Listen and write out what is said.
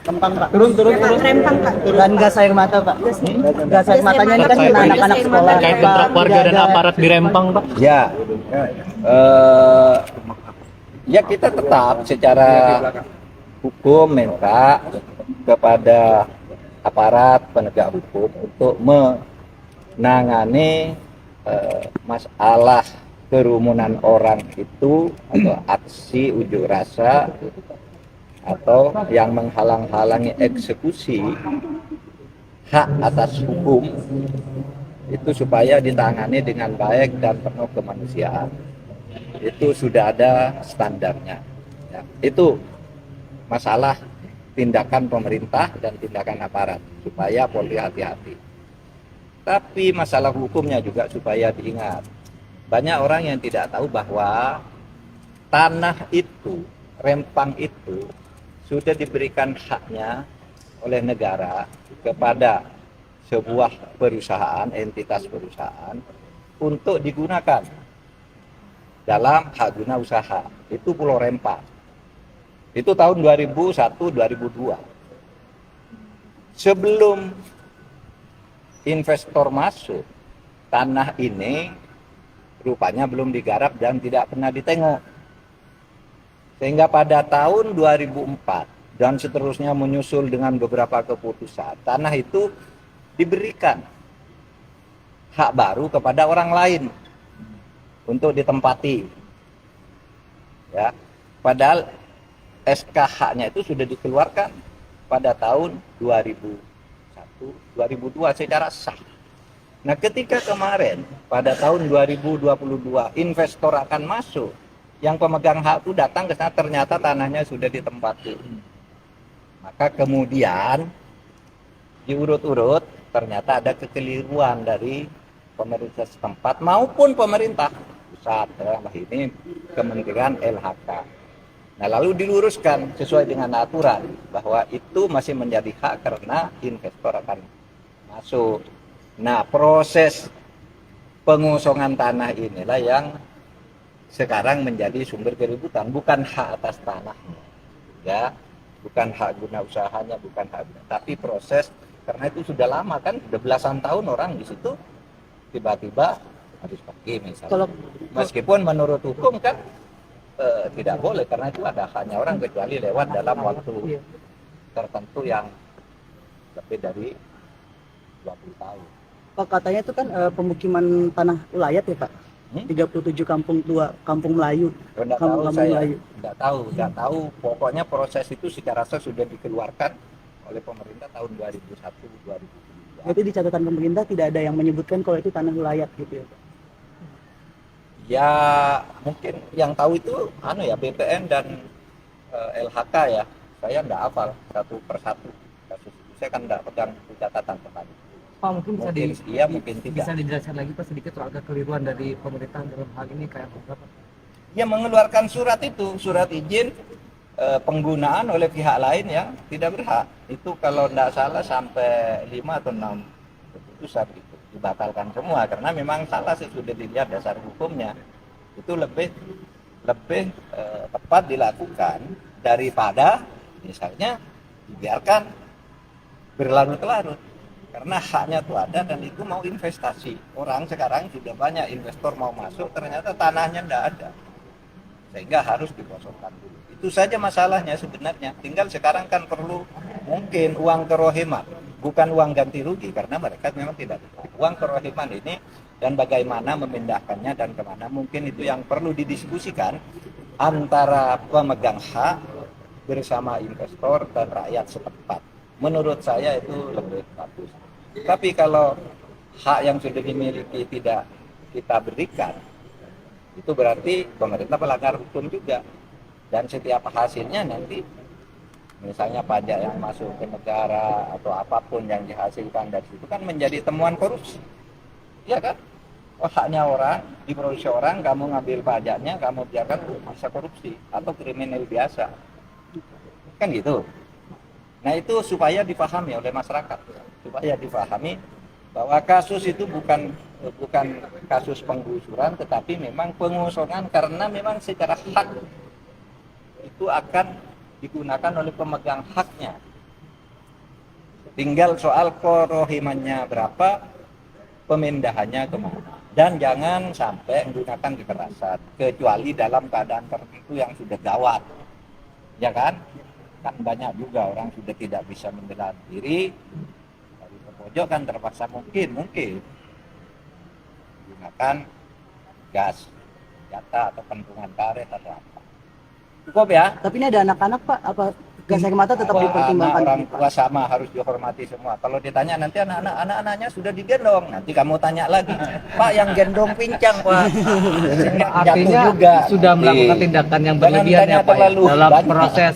Rempang Pak. Turun. Rempang Pak. Dan gas air mata Pak. Gas air matanya ini kan kena anak-anak sekolah. Terkait Pak. kontrak warga dan aparat di Rempang, Pak. Ya, ya kita tetap secara hukum minta kepada aparat penegak hukum untuk menangani masalah kerumunan orang itu atau aksi unjuk rasa atau yang menghalang-halangi eksekusi hak atas hukum itu supaya ditangani dengan baik dan penuh kemanusiaan. Itu sudah ada standarnya. Ya, itu masalah tindakan pemerintah dan tindakan aparat supaya Polri hati-hati. Tapi masalah hukumnya juga supaya diingat. Banyak orang yang tidak tahu bahwa tanah itu, Rempang itu sudah diberikan haknya oleh negara kepada sebuah perusahaan, entitas perusahaan untuk digunakan dalam hak guna usaha. Itu Pulau Rempang. Itu tahun 2001-2002. Sebelum investor masuk, tanah ini rupanya belum digarap dan tidak pernah ditengok. Sehingga pada tahun 2004 dan seterusnya menyusul dengan beberapa keputusan, tanah itu diberikan hak baru kepada orang lain untuk ditempati. Ya, padahal SK-nya itu sudah dikeluarkan pada tahun 2001-2002 secara sah. Nah, ketika kemarin pada tahun 2022 investor akan masuk, yang pemegang hak itu datang ke sana ternyata tanahnya sudah ditempati. Maka kemudian diurut-urut ternyata ada kekeliruan dari pemerintah setempat maupun pemerintah pusat, dalam ini Kementerian LHK. Nah, lalu diluruskan sesuai dengan aturan bahwa itu masih menjadi hak karena investor akan masuk. Nah, proses pengosongan tanah inilah yang sekarang menjadi sumber keributan, bukan hak atas tanahnya, ya, bukan hak guna usahanya, bukan hak guna, tapi proses, karena itu sudah lama kan, sudah belasan tahun orang di situ, tiba-tiba harus pergi misalnya. Meskipun menurut hukum kan tidak boleh, karena itu ada haknya orang kecuali lewat dalam waktu tertentu yang lebih dari 20 tahun. Pak, katanya itu kan pemukiman tanah ulayat ya Pak? 37 kampung tua, kampung Melayu. Enggak tahu. Pokoknya proses itu secara rasa sudah dikeluarkan oleh pemerintah tahun 2001-2002. Jadi di catatan pemerintah tidak ada yang menyebutkan kalau itu tanah ulayat gitu ya Pak? Ya mungkin yang tahu itu BPN dan LHK ya. Saya enggak hafal satu persatu kasus itu. Saya kan enggak pegang catatan kembali. Pak, mungkin mungkin tidak. Bisa dijelaskan lagi Pak sedikit soal kekeliruan dari pemerintah dalam hal ini kayak apa? Ya, mengeluarkan surat itu, surat izin penggunaan oleh pihak lain yang tidak berhak. Itu kalau tidak salah sampai 5 atau 6 keputusan itu dibatalkan semua karena memang salah sudah dilihat dasar hukumnya. Itu lebih tepat dilakukan daripada misalnya dibiarkan berlarut-larut. Karena haknya itu ada dan itu mau investasi. Orang sekarang sudah banyak investor mau masuk, ternyata tanahnya tidak ada. Sehingga harus dikosongkan dulu. Itu saja masalahnya sebenarnya. Tinggal sekarang kan perlu mungkin uang kerohiman, bukan uang ganti rugi, karena mereka memang tidak ada. Uang kerohiman ini dan bagaimana memindahkannya dan kemana, mungkin itu yang perlu didiskusikan antara pemegang hak bersama investor dan rakyat setempat. Menurut saya itu lebih bagus. Tapi kalau hak yang sudah dimiliki tidak kita berikan, itu berarti pemerintah melanggar hukum juga. Dan setiap hasilnya nanti, misalnya pajak yang masuk ke negara atau apapun yang dihasilkan dari situ kan menjadi temuan korupsi. Ya kan? Oh, haknya orang, diproduksi orang, kamu ngambil pajaknya, kamu biarkan bisa korupsi atau kriminal biasa. Kan gitu. Nah, itu supaya dipahami oleh masyarakat, supaya dipahami bahwa kasus itu bukan kasus penggusuran, tetapi memang pengosongan karena memang secara hak itu akan digunakan oleh pemegang haknya Tinggal soal kerohimannya berapa, pemindahannya kemana. Dan jangan sampai menggunakan kekerasan, kecuali dalam keadaan tertentu yang sudah gawat. Ya kan? Kan banyak juga orang sudah tidak bisa membela diri, dari pojok kan terpaksa mungkin menggunakan gas, senjata atau pentungan karet atau apa. Cukup ya? Tapi ini ada anak-anak Pak, apa gas air mata tetap dipertimbangkan? Orang tua sama harus dihormati semua. Kalau ditanya nanti anak-anaknya sudah digendong, nanti kamu tanya lagi, Pak yang gendong pincang Pak. Artinya juga sudah nanti. melakukan tindakan yang Jangan berlebihan tanya ya Pak ya, terlalu dalam banyak. proses